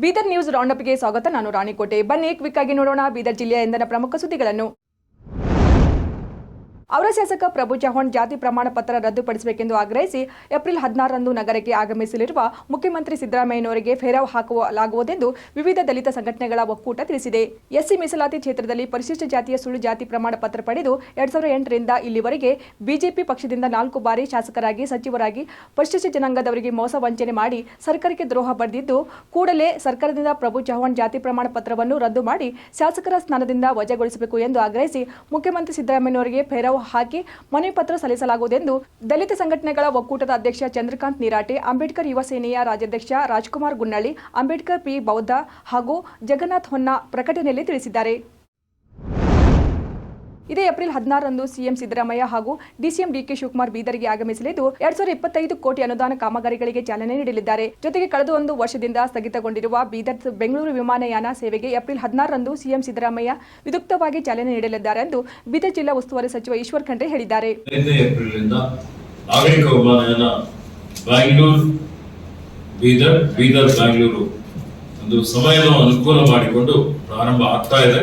Bidar news ರೌಂಡಪ್ಗೆ ಸ್ವಾಗತ. ನಾನು ರಾಣಿಕೋಟೆ. ಬನ್ನಿ ಕ್ವಿಕ್ ಆಗಿ ನೋಡೋಣ ಬೀದರ್ ಜಿಲ್ಲೆಯ ಇಂದಿನ ಪ್ರಮುಖ ಸುದ್ದಿಗಳನ್ನು. ಅವರ ಶಾಸಕ ಪ್ರಭು ಚವ್ಹಾಣ್ ಜಾತಿ ಪ್ರಮಾಣ ಪತ್ರ ರದ್ದುಪಡಿಸಬೇಕೆಂದು ಆಗ್ರಹಿಸಿ ಏಪ್ರಿಲ್ 16ರಂದು ನಗರಕ್ಕೆ ಆಗಮಿಸಲಿರುವ ಮುಖ್ಯಮಂತ್ರಿ ಸಿದ್ದರಾಮಯ್ಯನವರಿಗೆ ಫೇರಾವ್ ಹಾಕಲಾಗುವುದೆಂದು ವಿವಿಧ ದಲಿತ ಸಂಘಟನೆಗಳ ಒಕ್ಕೂಟ ತಿಳಿಸಿದೆ. ಎಸ್ಸಿ ಮೀಸಲಾತಿ ಕ್ಷೇತ್ರದಲ್ಲಿ ಪರಿಶಿಷ್ಟ ಜಾತಿಯ ಸುಳ್ಳು ಜಾತಿ ಪ್ರಮಾಣ ಪತ್ರ ಪಡೆದು 2008ರಿಂದ ಇಲ್ಲಿವರೆಗೆ ಬಿಜೆಪಿ ಪಕ್ಷದಿಂದ 4 ಬಾರಿ ಶಾಸಕರಾಗಿ ಸಚಿವರಾಗಿ ಪರಿಶಿಷ್ಟ ಜನಾಂಗದವರಿಗೆ ಮೋಸ ವಂಚನೆ ಮಾಡಿ ಸರ್ಕಾರಕ್ಕೆ ದ್ರೋಹ ಬರೆದಿದ್ದು, ಕೂಡಲೇ ಸರ್ಕಾರದಿಂದ ಪ್ರಭು ಚವ್ಹಾಣ್ ಜಾತಿ ಪ್ರಮಾಣ ಪತ್ರವನ್ನು ರದ್ದು ಮಾಡಿ ಶಾಸಕರ ಸ್ಥಾನದಿಂದ ವಜಾಗೊಳಿಸಬೇಕು ಎಂದು ಆಗ್ರಹಿಸಿ ಮುಖ್ಯಮಂತ್ರಿ ಸಿದ್ದರಾಮಯ್ಯನವರಿಗೆ ಫೇರಾವ್ ಹಾಕಿ ಮನವಿ ಪತ್ರ ಸಲ್ಲಿಸಲಾಗುವುದೆಂದು ದಲಿತ ಸಂಘಟನೆಗಳ ಒಕ್ಕೂಟದ ಅಧ್ಯಕ್ಷ ಚಂದ್ರಕಾಂತ್ ನಿರಾಟೆ, ಅಂಬೇಡ್ಕರ್ ಯುವ ಸೇನೆಯ ರಾಜ್ಯಾಧ್ಯಕ್ಷ ರಾಜ್ಕುಮಾರ್ ಗುನ್ನಳ್ಳಿ, ಅಂಬೇಡ್ಕರ್ ಪಿ ಬೌದ್ಧ ಹಾಗೂ ಜಗನ್ನಾಥ್ ಹೊನ್ನ ಪ್ರಕಟಣೆಯಲ್ಲಿ ತಿಳಿಸಿದ್ದಾರೆ. ಇದೇ ಏಪ್ರಿಲ್ 16ರಂದು ಸಿಎಂ ಸಿದ್ದರಾಮಯ್ಯ ಹಾಗೂ ಡಿಸಿಎಂ ಡಿಕೆ ಶಿವಕುಮಾರ್ ಬೀದರ್ಗೆ ಆಗಮಿಸಲಿದ್ದು 2025 ಕೋಟಿ ಅನುದಾನ ಕಾಮಗಾರಿಗಳಿಗೆ ಚಾಲನೆ ನೀಡಲಿದ್ದಾರೆ. ಜೊತೆಗೆ ಕಳೆದ 1 ವರ್ಷದಿಂದ ಸ್ಥಗಿತಗೊಂಡಿರುವ ಬೀದರ್ ಬೆಂಗಳೂರು ವಿಮಾನಯಾನ ಸೇವೆಗೆ ಏಪ್ರಿಲ್ 16ರಂದು ಸಿಎಂ ಸಿದ್ದರಾಮಯ್ಯ ವಿದ್ಯುಕ್ತವಾಗಿ ಚಾಲನೆ ನೀಡಲಿದ್ದಾರೆ ಎಂದು ಬೀದರ್ ಜಿಲ್ಲಾ ಉಸ್ತುವಾರಿ ಸಚಿವ ಈಶ್ವರ್ ಖಂಡ್ರೆ ಹೇಳಿದ್ದಾರೆ. ನಾಗರಿಕ ವಿಮಾನಯಾನ ಬೀದರ್ ಬೆಂಗಳೂರು ಒಂದು ಸಮಯವನ್ನು ಅನುಕೂಲ ಮಾಡಿಕೊಂಡು ಪ್ರಾರಂಭ ಆಗ್ತಾ ಇದೆ.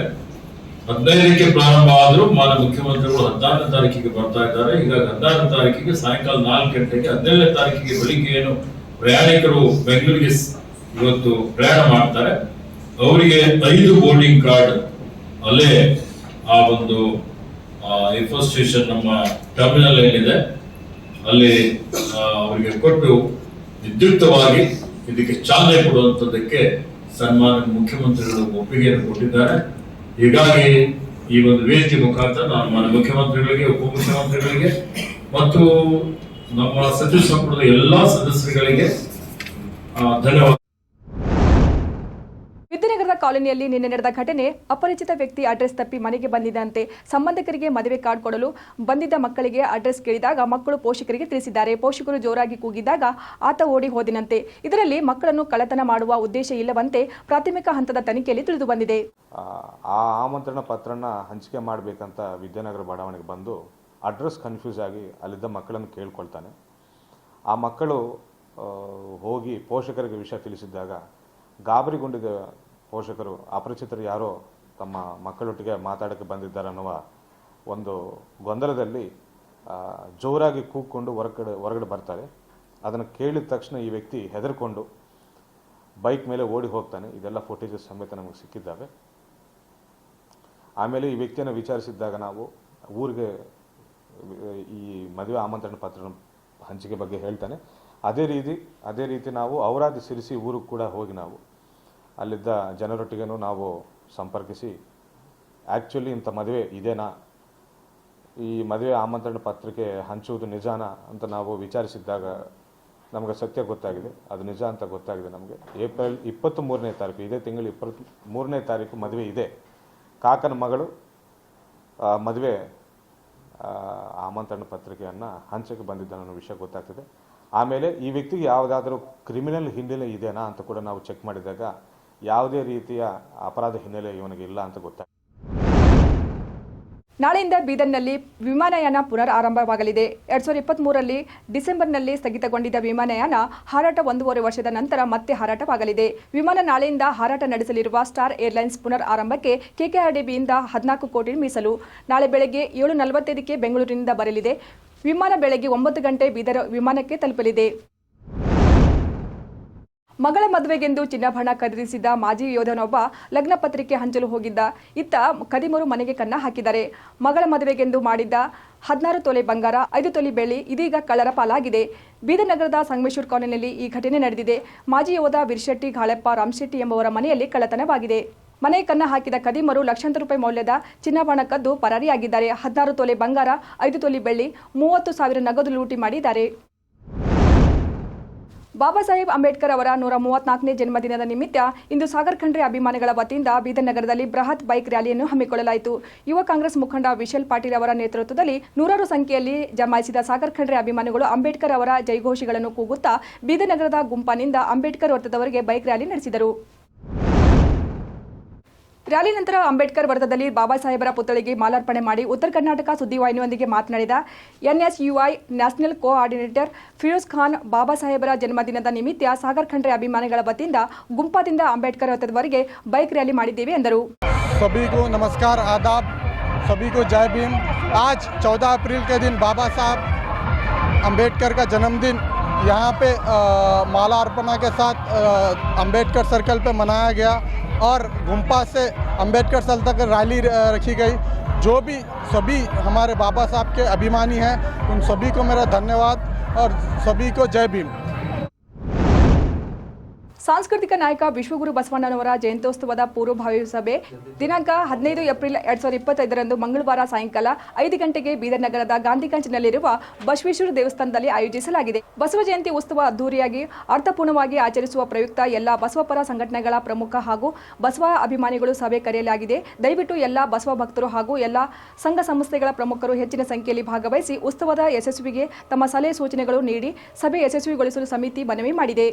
15ಕ್ಕೆ ಪ್ರಾರಂಭ ಆದರೂ ಮಾನ್ಯ ಮುಖ್ಯಮಂತ್ರಿಗಳು 16ನೇ ತಾರೀಕಿಗೆ ಬರ್ತಾ ಇದ್ದಾರೆ. ಹೀಗಾಗಿ 16ನೇ ತಾರೀಕಿಗೆ ಸಾಯಂಕಾಲ 4 ಗಂಟೆಗೆ, 17ನೇ ತಾರೀಕಿಗೆ ಬೆಳಿಗ್ಗೆ ಏನು ಪ್ರಯಾಣಿಕರು ಬೆಂಗಳೂರಿಗೆ ಇವತ್ತು ಪ್ರಯಾಣ ಮಾಡ್ತಾರೆ ಅವರಿಗೆ 5 ಬೋರ್ಡಿಂಗ್ ಕಾರ್ಡ್ ಅಲ್ಲೇ ಆ ಒಂದು ಇನ್ಫೋ ಸ್ಟೇಷನ್ ನಮ್ಮ ಟರ್ಮಿನಲ್ ಏನಿದೆ ಅಲ್ಲಿ ಅವರಿಗೆ ಕೊಟ್ಟು ವಿದ್ಯುಕ್ತವಾಗಿ ಇದಕ್ಕೆ ಚಾಲನೆ ಕೊಡುವಂತದಕ್ಕೆ ಸನ್ಮಾನ್ಯ ಮುಖ್ಯಮಂತ್ರಿಗಳು ಒಪ್ಪಿಗೆಯನ್ನು ಕೊಟ್ಟಿದ್ದಾರೆ. ಹೀಗಾಗಿ ಈ ಒಂದು ವೇದಿಕೆ ಮುಖಾಂತರ ನಾನು ಮಾನ್ಯ ಮುಖ್ಯಮಂತ್ರಿಗಳಿಗೆ, ಉಪಮುಖ್ಯಮಂತ್ರಿಗಳಿಗೆ ಮತ್ತು ನಮ್ಮ ಸಚಿವ ಸಂಪುಟದ ಎಲ್ಲಾ ಸದಸ್ಯರುಗಳಿಗೆ ಧನ್ಯವಾದ. ವಿದ್ಯಾನಗರದ ಕಾಲೋನಿಯಲ್ಲಿ ನಿನ್ನೆ ನಡೆದ ಘಟನೆ. ಅಪರಿಚಿತ ವ್ಯಕ್ತಿ ಅಡ್ರೆಸ್ ತಪ್ಪಿ ಮನೆಗೆ ಬಂದಿದ್ದಂತೆ ಸಂಬಂಧಿಕರಿಗೆ ಮದುವೆ ಕಾರ್ಡ್ ಕೊಡಲು ಬಂದಿದ್ದ ಮಕ್ಕಳಿಗೆ ಅಡ್ರೆಸ್ ಕೇಳಿದಾಗ ಮಕ್ಕಳು ಪೋಷಕರಿಗೆ ತಿಳಿಸಿದ್ದಾರೆ. ಪೋಷಕರು ಜೋರಾಗಿ ಕೂಗಿದಾಗ ಆತ ಓಡಿ ಹೋದಿನಂತೆ. ಇದರಲ್ಲಿ ಮಕ್ಕಳನ್ನು ಕಳ್ಳತನ ಮಾಡುವ ಉದ್ದೇಶ ಇಲ್ಲವಂತೆ ಪ್ರಾಥಮಿಕ ಹಂತದ ತನಿಖೆಯಲ್ಲಿ ತಿಳಿದು ಬಂದಿದೆ. ಆ ಆಮಂತ್ರಣ ಪತ್ರನ ಹಂಚಿಕೆ ಮಾಡಬೇಕಂತ ವಿದ್ಯಾನಗರ ಬಡಾವಣೆಗೆ ಬಂದು ಅಡ್ರೆಸ್ ಕನ್ಫ್ಯೂಸ್ ಆಗಿ ಅಲ್ಲಿದ್ದ ಮಕ್ಕಳನ್ನು ಕೇಳ್ಕೊಳ್ತಾನೆ. ಆ ಮಕ್ಕಳು ಹೋಗಿ ಪೋಷಕರಿಗೆ ವಿಷಯ ತಿಳಿಸಿದ್ದಾಗ ಗಾಬರಿಗೊಂಡಿದ್ದ ಪೋಷಕರು ಅಪರಿಚಿತರು ಯಾರೋ ತಮ್ಮ ಮಕ್ಕಳೊಟ್ಟಿಗೆ ಮಾತಾಡೋಕ್ಕೆ ಬಂದಿದ್ದಾರೆ ಅನ್ನುವ ಒಂದು ಗೊಂದಲದಲ್ಲಿ ಜೋರಾಗಿ ಕೂಗ್ಕೊಂಡು ಹೊರಗಡೆ ಬರ್ತಾರೆ. ಅದನ್ನು ಕೇಳಿದ ತಕ್ಷಣ ಈ ವ್ಯಕ್ತಿ ಹೆದರ್ಕೊಂಡು ಬೈಕ್ ಮೇಲೆ ಓಡಿ ಹೋಗ್ತಾನೆ. ಇದೆಲ್ಲ ಫುಟೇಜಸ್ ಸಮೇತ ನಮಗೆ ಸಿಕ್ಕಿದ್ದಾವೆ. ಆಮೇಲೆ ಈ ವ್ಯಕ್ತಿಯನ್ನು ವಿಚಾರಿಸಿದ್ದಾಗ ನಾವು ಊರಿಗೆ ಈ ಮದುವೆ ಆಮಂತ್ರಣ ಪತ್ರ ಹಂಚಿಕೆ ಬಗ್ಗೆ ಹೇಳ್ತಾನೆ. ಅದೇ ರೀತಿ ನಾವು ಔರಾದ ಸಿರಿಸಿ ಊರಿಗೆ ಕೂಡ ಹೋಗಿ ನಾವು ಅಲ್ಲಿದ್ದ ಜನರೊಟ್ಟಿಗೂ ನಾವು ಸಂಪರ್ಕಿಸಿ ಆ್ಯಕ್ಚುಲಿ ಇಂಥ ಮದುವೆ ಇದೇನಾ, ಈ ಮದುವೆ ಆಮಂತ್ರಣ ಪತ್ರಿಕೆ ಹಂಚುವುದು ನಿಜಾನ ಅಂತ ನಾವು ವಿಚಾರಿಸಿದ್ದಾಗ ನಮಗೆ ಸತ್ಯ ಗೊತ್ತಾಗಿದೆ. ಅದು ನಿಜ ಅಂತ ಗೊತ್ತಾಗಿದೆ ನಮಗೆ. ಏಪ್ರಿಲ್ 23ನೇ ತಾರೀಕು, ಇದೇ ತಿಂಗಳು 23ನೇ ತಾರೀಕು ಮದುವೆ ಇದೆ. ಕಾಕನ ಮಗಳು ಮದುವೆ ಆಮಂತ್ರಣ ಪತ್ರಿಕೆಯನ್ನು ಹಂಚಕ್ಕೆ ಬಂದಿದ್ದ ಅನ್ನೋ ವಿಷಯ ಗೊತ್ತಾಗ್ತದೆ. ಆಮೇಲೆ ಈ ವ್ಯಕ್ತಿಗೆ ಯಾವುದಾದ್ರೂ ಕ್ರಿಮಿನಲ್ ಹಿನ್ನೆಲೆ ಇದೆಯಾ ಅಂತ ಕೂಡ ನಾವು ಚೆಕ್ ಮಾಡಿದಾಗ ಯಾವುದೇ ರೀತಿಯ ಅಪರಾಧ ಹಿನ್ನೆಲೆ ಇವನಿಗೆ ಇಲ್ಲ ಅಂತ ಗೊತ್ತಾಗ್ತದೆ. ನಾಳೆಯಿಂದ ಬೀದರ್ನಲ್ಲಿ ವಿಮಾನಯಾನ ಪುನರ್ ಆರಂಭವಾಗಲಿದೆ. 2023ರಲ್ಲಿ ಡಿಸೆಂಬರ್ನಲ್ಲಿ ಸ್ಥಗಿತಗೊಂಡಿದ್ದ ವಿಮಾನಯಾನ ಹಾರಾಟ 1.5 ವರ್ಷದ ನಂತರ ಮತ್ತೆ ಹಾರಾಟವಾಗಲಿದೆ. ವಿಮಾನ ನಾಳೆಯಿಂದ ಹಾರಾಟ ನಡೆಸಲಿರುವ ಸ್ಟಾರ್ ಏರ್ಲೈನ್ಸ್ ಪುನರ್ ಆರಂಭಕ್ಕೆ ಕೆಕೆಆರ್ಡಿಬಿಯಿಂದ 14 ಕೋಟಿ ಮೀಸಲು. ನಾಳೆ ಬೆಳಗ್ಗೆ 7:45ಕ್ಕೆ ಬೆಂಗಳೂರಿನಿಂದ ಬರಲಿದೆ. ವಿಮಾನ ಬೆಳಗ್ಗೆ 9 ಗಂಟೆ ಬೀದರ್ ವಿಮಾನಕ್ಕೆ ತಲುಪಲಿದೆ. ಮಗಳ ಮದುವೆಗೆಂದು ಚಿನ್ನಾಭರಣ ಖರೀದಿಸಿದ್ದ ಮಾಜಿ ಯೋಧನೊಬ್ಬ ಲಗ್ನ ಪತ್ರಿಕೆ ಹಂಚಲು ಹೋಗಿದ್ದ. ಇತ್ತ ಕದಿಮರು ಮನೆಗೆ ಕನ್ನ ಹಾಕಿದ್ದಾರೆ. ಮಗಳ ಮದುವೆಗೆಂದು ಮಾಡಿದ್ದ 16 ತೊಲೆ ಬಂಗಾರ, 5 ತೊಲೆ ಬೆಳ್ಳಿ ಇದೀಗ ಕಳ್ಳರ ಪಾಲಾಗಿದೆ. ಬೀದರ್ ನಗರದ ಸಂಗಮೇಶ್ವರ ಕಾಲೋನಿಯಲ್ಲಿ ಈ ಘಟನೆ ನಡೆದಿದೆ. ಮಾಜಿ ಯೋಧ ವೀರಶೆಟ್ಟಿ ಗಾಳೆಪ್ಪ ರಾಮಶೆಟ್ಟಿ ಎಂಬುವರ ಮನೆಯಲ್ಲಿ ಕಳ್ಳತನವಾಗಿದೆ. ಮನೆ ಕನ್ನ ಹಾಕಿದ ಕದಿಮರು ಲಕ್ಷಾಂತರ ರೂಪಾಯಿ ಮೌಲ್ಯದ ಚಿನ್ನಾಭರಣ ಕದ್ದು ಪರಾರಿಯಾಗಿದ್ದಾರೆ. 16 ತೊಲೆ ಬಂಗಾರ, 5 ತೊಲೆ ಬೆಳ್ಳಿ, 30,000 ನಗದು ಲೂಟಿ ಮಾಡಿದ್ದಾರೆ. ಬಾಬಾ ಸಾಹೇಬ್ ಅಂಬೇಡ್ಕರ್ ಅವರ 134ನೇ ಜನ್ಮದಿನದ ನಿಮಿತ್ತ ಇಂದು ಸಾಗರ್ ಖಂಡ್ರೆ ಅಭಿಮಾನಿಗಳ ವತಿಯಿಂದ ಬೀದರ್ ನಗರದಲ್ಲಿ ಬೃಹತ್ ಬೈಕ್ ರ್ಯಾಲಿಯನ್ನು ಹಮ್ಮಿಕೊಳ್ಳಲಾಯಿತು. ಯುವ ಕಾಂಗ್ರೆಸ್ ಮುಖಂಡ ವಿಶಾಲ್ ಪಾಟೀಲ್ ಅವರ ನೇತೃತ್ವದಲ್ಲಿ ನೂರಾರು ಸಂಖ್ಯೆಯಲ್ಲಿ ಜಮಾಯಿಸಿದ ಸಾಗರ್ ಖಂಡ್ರೆ ಅಭಿಮಾನಿಗಳು ಅಂಬೇಡ್ಕರ್ ಅವರ ಜೈಘೋಷಿಗಳನ್ನು ಕೂಗುತ್ತಾ ಬೀದರ್ ನಗರದ ಗುಂಪಾನಿಂದ ಅಂಬೇಡ್ಕರ್ ವೃತ್ತದವರೆಗೆ ಬೈಕ್ ರ್ಯಾಲಿ ನಡೆಸಿದರು. ರ್ಯಾಲಿ ನಂತರ ಅಂಬೇಡ್ಕರ್ ವೃತ್ತದಲ್ಲಿ ಬಾಬಾ ಸಾಹೇಬರ ಪುತ್ಥಳಿಗೆ ಮಾಲಾರ್ಪಣೆ ಮಾಡಿ ಉತ್ತರ ಕರ್ನಾಟಕ ಸುದ್ದಿವಾಹಿನಿಯೊಂದಿಗೆ ಮಾತನಾಡಿದ NSUI national coordinator Firoz Khan, Baba ಸಾಹೇಬರ ಜನ್ಮದಿನದ ನಿಮಿತ್ತ ಸಾಗರ್ ಖಂಡ್ರೆ ಅಭಿಮಾನಿಗಳ ವತಿಯಿಂದ ಗುಂಪಾದಿಂದ ಅಂಬೇಡ್ಕರ್ ವೃತ್ತದವರೆಗೆ ಬೈಕ್ ರ್ಯಾಲಿ ಮಾಡಿದ್ದೇವೆ ಎಂದರು. सभी को नमस्कार, आदाब, सभी को जय भीम। आज 14 अप्रैल के दिन बाबा साहब अंबेडकर का जन्मदिन यहाँ पे माला अर्पणा के साथ अंबेडकर सर्कल पे मनाया गया और गुम्पा से अंबेडकर सर्कल तक रैली रखी गई। जो भी सभी हमारे बाबा साहब के अभिमानी हैं उन सभी को मेरा धन्यवाद और सभी को जय भीम। ಸಾಂಸ್ಕೃತಿಕ ನಾಯಕ ವಿಶ್ವಗುರು ಬಸವಣ್ಣನವರ ಜಯಂತ್ಯೋತ್ಸವದ ಪೂರ್ವಭಾವಿ ಸಭೆ ದಿನಾಂಕ 15 ಏಪ್ರಿಲ್ 2025ರಂದು ಮಂಗಳವಾರ ಸಾಯಂಕಾಲ 5 ಗಂಟೆಗೆ ಬೀದರ್ ನಗರದ ಗಾಂಧಿಗಂಜ್ನಲ್ಲಿರುವ ಬಸವೇಶ್ವರ ದೇವಸ್ಥಾನದಲ್ಲಿ ಆಯೋಜಿಸಲಾಗಿದೆ. ಬಸವ ಜಯಂತಿ ಉತ್ಸವ ಅದ್ದೂರಿಯಾಗಿ ಅರ್ಥಪೂರ್ಣವಾಗಿ ಆಚರಿಸುವ ಪ್ರಯುಕ್ತ ಎಲ್ಲ ಬಸವಪರ ಸಂಘಟನೆಗಳ ಪ್ರಮುಖ ಹಾಗೂ ಬಸವ ಅಭಿಮಾನಿಗಳು ಸಭೆ ಕರೆಯಲಾಗಿದೆ. ದಯವಿಟ್ಟು ಎಲ್ಲ ಬಸವ ಭಕ್ತರು ಹಾಗೂ ಎಲ್ಲ ಸಂಘ ಸಂಸ್ಥೆಗಳ ಪ್ರಮುಖರು ಹೆಚ್ಚಿನ ಸಂಖ್ಯೆಯಲ್ಲಿ ಭಾಗವಹಿಸಿ ಉತ್ಸವದ ಯಶಸ್ವಿಗೆ ತಮ್ಮ ಸಲಹೆ ಸೂಚನೆಗಳು ನೀಡಿ ಸಭೆ ಯಶಸ್ವಿಗೊಳಿಸಲು ಸಮಿತಿ ಮನವಿ ಮಾಡಿದೆ.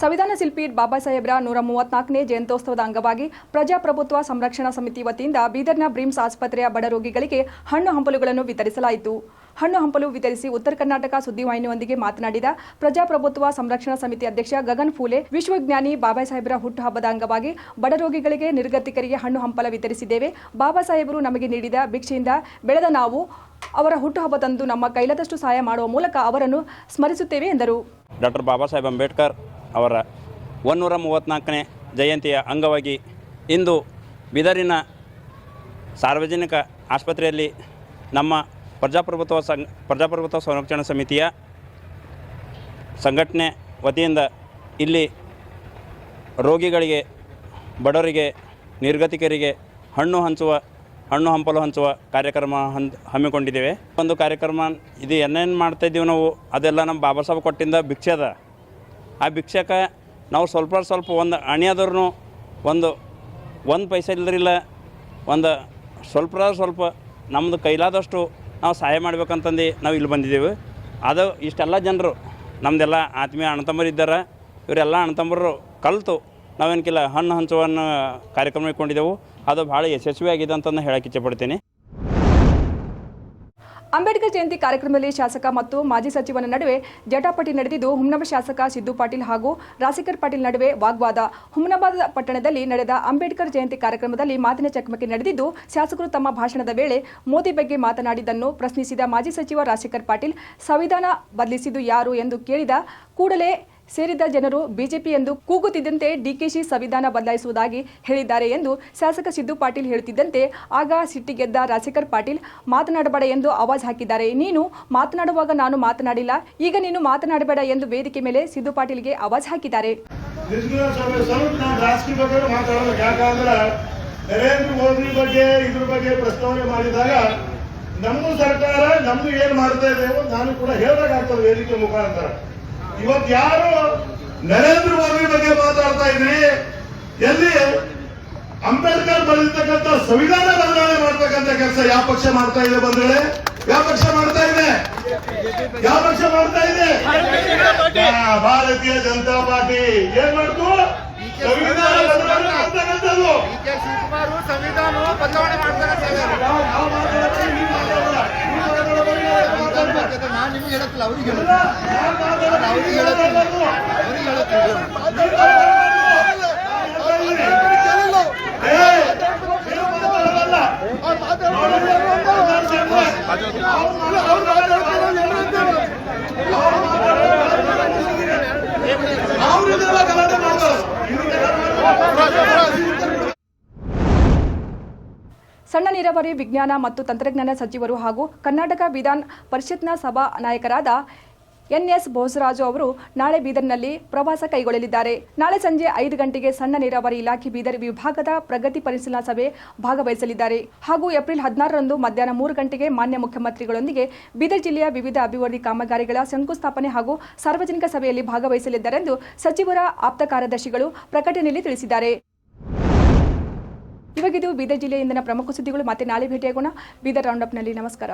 ಸಂವಿಧಾನ ಶಿಲ್ಪಿ ಬಾಬಾ ಸಾಹೇಬ್ರ 134ನೇ ಜಯಂತ್ಯೋತ್ಸವದ ಅಂಗವಾಗಿ ಪ್ರಜಾಪ್ರಭುತ್ವ ಸಂರಕ್ಷಣಾ ಸಮಿತಿ ವತಿಯಿಂದ ಬೀದರ್ನ ಬ್ರಿಮ್ಸ್ ಆಸ್ಪತ್ರೆಯ ಬಡ ರೋಗಿಗಳಿಗೆ ಹಣ್ಣು ಹಂಪಲುಗಳನ್ನು ವಿತರಿಸಲಾಯಿತು. ಹಣ್ಣು ಹಂಪಲು ವಿತರಿಸಿ ಉತ್ತರ ಕರ್ನಾಟಕ ಸುದ್ದಿವಾಹಿನಿಯೊಂದಿಗೆ ಮಾತನಾಡಿದ ಪ್ರಜಾಪ್ರಭುತ್ವ ಸಂರಕ್ಷಣಾ ಸಮಿತಿ ಅಧ್ಯಕ್ಷ ಗಗನ್ ಫೂಲೆ, ವಿಶ್ವಜ್ಞಾನಿ ಬಾಬಾ ಸಾಹೇಬ್ರ ಹುಟ್ಟುಹಬ್ಬದ ಅಂಗವಾಗಿ ಬಡ ರೋಗಿಗಳಿಗೆ, ನಿರ್ಗತಿಕರಿಗೆ ಹಣ್ಣು ಹಂಪಲ ವಿತರಿಸಿದ್ದೇವೆ. ಬಾಬಾ ಸಾಹೇಬರು ನಮಗೆ ನೀಡಿದ ಭಿಕ್ಷೆಯಿಂದ ಬೆಳೆದ ನಾವು ಅವರ ಹುಟ್ಟುಹಬ್ಬದಂದು ನಮ್ಮ ಕೈಲಾದಷ್ಟು ಸಹಾಯ ಮಾಡುವ ಮೂಲಕ ಅವರನ್ನು ಸ್ಮರಿಸುತ್ತೇವೆ ಎಂದರು. ಡಾಕ್ಟರ್ ಬಾಬಾ ಸಾಹೇಬ್ ಅಂಬೇಡ್ಕರ್ ಅವರ 134ನೇ ಜಯಂತಿಯ ಅಂಗವಾಗಿ ಇಂದು ಬೀದರಿನ ಸಾರ್ವಜನಿಕ ಆಸ್ಪತ್ರೆಯಲ್ಲಿ ನಮ್ಮ ಪ್ರಜಾಪ್ರಭುತ್ವ ಸಂರಕ್ಷಣಾ ಸಮಿತಿಯ ಸಂಘಟನೆ ವತಿಯಿಂದ ಇಲ್ಲಿ ರೋಗಿಗಳಿಗೆ, ಬಡವರಿಗೆ, ನಿರ್ಗತಿಕರಿಗೆ ಹಣ್ಣು ಹಂಪಲು ಹಂಚುವ ಕಾರ್ಯಕ್ರಮ ಹಮ್ಮಿಕೊಂಡಿದ್ದೇವೆ. ಒಂದು ಕಾರ್ಯಕ್ರಮ ಇದು ಏನೇನು ಮಾಡ್ತಾಯಿದ್ದೀವಿ ನಾವು, ಅದೆಲ್ಲ ನಮ್ಮ ಬಾಬಾ ಸಾಹೇಬ್ ಕೊಟ್ಟಿಂದ ಭಿಕ್ಷೆ ಅದ. ಆ ಭಿಕ್ಷಕ್ಕೆ ನಾವು ಸ್ವಲ್ಪ ಒಂದು ಅಣಿಯಾದ್ರೂ ಒಂದು ಪೈಸೆ ಇಲ್ಲದ್ರಿಲ್ಲ, ಒಂದು ಸ್ವಲ್ಪ ನಮ್ಮದು ಕೈಲಾದಷ್ಟು ನಾವು ಸಹಾಯ ಮಾಡ್ಬೇಕಂತಂದು ನಾವು ಇಲ್ಲಿ ಬಂದಿದ್ದೇವೆ. ಅದು ಇಷ್ಟೆಲ್ಲ ಜನರು ನಮ್ಮದೆಲ್ಲ ಆತ್ಮೀಯ ಅಣ್ಣತಂಬರು ಇದ್ದಾರೆ. ಇವರೆಲ್ಲ ಅಣ್ಣತಂಬರು ಕಲಿತು ನಾವೇನಕ್ಕಿಲ್ಲ ಹಣ್ಣು ಹಂಚುವನ್ನು ಕಾರ್ಯಕ್ರಮ ಇಟ್ಕೊಂಡಿದ್ದೆವು. ಅದು ಭಾಳ ಯಶಸ್ವಿಯಾಗಿದೆ ಅಂತ ಹೇಳಕ್ಕೆ ಇಚ್ಛೆಪಡ್ತೀನಿ. ಅಂಬೇಡ್ಕರ್ ಜಯಂತಿ ಕಾರ್ಯಕ್ರಮದಲ್ಲಿ ಶಾಸಕ ಮತ್ತು ಮಾಜಿ ಸಚಿವನ ನಡುವೆ ಜಟಾಪಟಿ ನಡೆದಿದ್ದು, ಹುಮ್ನಾಬಾದ್ ಶಾಸಕ ಸಿದ್ದು ಪಾಟೀಲ್ ಹಾಗೂ ರಾಸಿಕರ್ ಪಾಟೀಲ್ ನಡುವೆ ವಾಗ್ವಾದ. ಹುಮ್ನಾಬಾದ್ ಪಟ್ಟಣದಲ್ಲಿ ನಡೆದ ಅಂಬೇಡ್ಕರ್ ಜಯಂತಿ ಕಾರ್ಯಕ್ರಮದಲ್ಲಿ ಮಾತಿನ ಚಕಮಕಿ ನಡೆದಿದ್ದು, ಶಾಸಕರು ತಮ್ಮ ಭಾಷಣದ ವೇಳೆ ಮೋದಿ ಬಗ್ಗೆ ಮಾತನಾಡಿದ್ದನ್ನು ಪ್ರಶ್ನಿಸಿದ ಮಾಜಿ ಸಚಿವ ರಾಸಿಕರ್ ಪಾಟೀಲ್, ಸಂವಿಧಾನ ಬದಲಿಸಿದ್ದು ಯಾರು ಎಂದು ಕೇಳಿದ ಕೂಡಲೇ ಸೇರಿದ ಜನರು ಬಿಜೆಪಿ ಎಂದು ಕೂಗುತ್ತಿದ್ದಂತೆ ಡಿಕೆಶಿ ಸಂವಿಧಾನ ಬದಲಾಯಿಸುವುದಾಗಿ ಹೇಳಿದ್ದಾರೆ ಎಂದು ಶಾಸಕ ಸಿದ್ದು ಪಾಟೀಲ್ ಹೇಳುತ್ತಿದ್ದಂತೆ ಆಗ ಸಿಟ್ಟಿಗೆದ್ದ ರಾಜಶೇಖರ್ ಪಾಟೀಲ್, ಮಾತನಾಡಬೇಡ ಎಂದು ಆವಾಜ್ ಹಾಕಿದ್ದಾರೆ. ನೀನು ಮಾತನಾಡುವಾಗ ನಾನು ಮಾತನಾಡಿಲ್ಲ, ಈಗ ನೀನು ಮಾತನಾಡಬೇಡ ಎಂದು ವೇದಿಕೆ ಮೇಲೆ ಸಿದ್ದು ಪಾಟೀಲ್ಗೆ ಆವಾಜ್ ಹಾಕಿದ್ದಾರೆ. ನರೇಂದ್ರ ಮೋದಿ ಬಗ್ಗೆ ಇದ್ರ ಬಗ್ಗೆ ಪ್ರಸ್ತಾವನೆ ಮಾಡಿದಾಗ ನಮ್ಮ ಸರ್ಕಾರ ನಮ್ದು ಏನ್ ಮಾಡ್ತಾ ಇದ್ದೇವೆ ನಾನು ಕೂಡ ಹೇಳಬೇಕಾಗ್ತದೆ ವೇದಿಕೆ ಮುಖಾಂತರ. ಇವತ್ತು ಯಾರು ನರೇಂದ್ರ ಮೋದಿ ಬಗ್ಗೆ ಮಾತಾಡ್ತಾ ಇದ್ರಿ, ಎಲ್ಲಿ ಅಂಬೇಡ್ಕರ್ ಬರೆದಿರ್ತಕ್ಕಂಥ ಸಂವಿಧಾನ ಬದಲಾವಣೆ ಮಾಡ್ತಕ್ಕಂಥ ಕೆಲಸ ಯಾವ ಪಕ್ಷ ಮಾಡ್ತಾ ಇದೆ ಬಂದ್ರೆ? ಯಾವ ಪಕ್ಷ ಮಾಡ್ತಾ ಇದೆ? ಭಾರತೀಯ ಜನತಾ ಪಾರ್ಟಿ ಏನ್ ಮಾಡ್ತು? ಸಂವಿಧಾನ ಬದಲಾವಣೆ ಮಾಡ್ತಕ್ಕಂಥದ್ದು. ಸಂವಿಧಾನ ಬದಲಾವಣೆ ಮಾಡ್ತಾರೆ. ನಾನು ನಿಮ್ಗೆ ಹೇಳತ್ತಿಲ್ಲ, ಅವ್ರಿಗೆ ಸಣ್ಣ ನೀರಾವರಿ, ವಿಜ್ಞಾನ ಮತ್ತು ತಂತ್ರಜ್ಞಾನ ಸಚಿವರು ಹಾಗೂ ಕರ್ನಾಟಕ ವಿಧಾನ ಪರಿಷತ್ನ ಸಭಾ ನಾಯಕರಾದ ಎನ್ಎಸ್ ಬೋಸರಾಜು ಅವರು ನಾಳೆ ಬೀದರ್ನಲ್ಲಿ ಪ್ರವಾಸ ಕೈಗೊಳ್ಳಲಿದ್ದಾರೆ. ನಾಳೆ ಸಂಜೆ 5 ಗಂಟೆಗೆ ಸಣ್ಣ ನೀರಾವರಿ ಇಲಾಖೆ ಬೀದರ್ ವಿಭಾಗದ ಪ್ರಗತಿ ಪರಿಶೀಲನಾ ಸಭೆ ಭಾಗವಹಿಸಲಿದ್ದಾರೆ ಹಾಗೂ ಏಪ್ರಿಲ್ 16ರಂದು ಮಧ್ಯಾಹ್ನ 3 ಗಂಟೆಗೆ ಮಾನ್ಯ ಮುಖ್ಯಮಂತ್ರಿಗಳೊಂದಿಗೆ ಬೀದರ್ ಜಿಲ್ಲೆಯ ವಿವಿಧ ಅಭಿವೃದ್ಧಿ ಕಾಮಗಾರಿಗಳ ಶಂಕುಸ್ಥಾಪನೆ ಹಾಗೂ ಸಾರ್ವಜನಿಕ ಸಭೆಯಲ್ಲಿ ಭಾಗವಹಿಸಲಿದ್ದಾರೆಂದು ಸಚಿವರ ಆಪ್ತ ಕಾರ್ಯದರ್ಶಿಗಳು ಪ್ರಕಟಣೆಯಲ್ಲಿ ತಿಳಿಸಿದ್ದಾರೆ. ಇವಾಗಿದು ಬೀದರ್ ಜಿಲ್ಲೆಯಿಂದನ ಪ್ರಮುಖ ಸುದ್ದಿಗಳು. ಮತ್ತೆ ನಾಳೆ ಭೇಟಿಯಾಗೋಣ. ಬೀದರ್ ರೌಂಡಪ್ನಲ್ಲಿ. ನಮಸ್ಕಾರ.